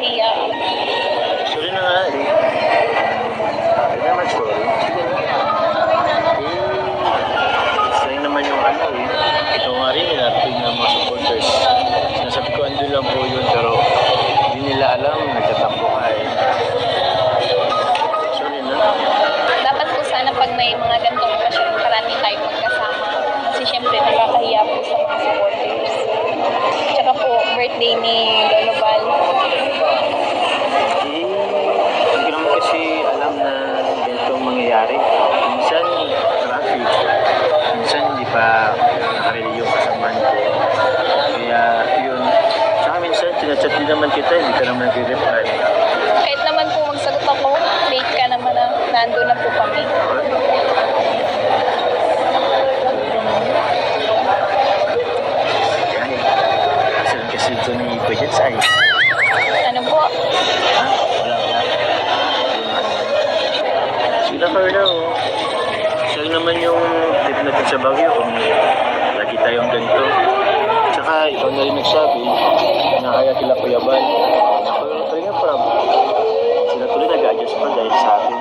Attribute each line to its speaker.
Speaker 1: nahiya.
Speaker 2: Sorry na nga eh. Hindi naman sorry. Sayang naman yung ano eh. Ito nga rin, natin ng mga supporters. Sinasabi ko, andun lang po yun, pero hindi nila alam, nagtatampo ka eh. Sorry na.
Speaker 1: Dapat po sana pag may mga ganitong okasyon, parami tayong magkasama. Kasi syempre nakakahiya po sa mga supporters. Tsaka po, birthday ni Lolo Val.
Speaker 2: Hindi ko naman kasi alam na ganitong mangyayari. Minsan, traffic. Minsan, hindi pa nakarili yung kasamaan ko. Kaya, yun. Tsaka minsan, tinachat din naman kita, hindi ka naman nag-reply.
Speaker 1: Kahit naman po magsagot ako, late ka naman na nandun na po kami.
Speaker 2: Ay, asan kasi ito ni Kuya Jens ay?
Speaker 1: Ano po?
Speaker 2: Ha? Wala. Sige na, Carla, oh. Sayang naman yung trip natin sa Baguio kung lagi tayong ganito. Tsaka, ikaw na rin nagsabi na kaya kila Kuya Bal. Pero talaga, parang sila tuloy nag-adjust pa dahil sa atin.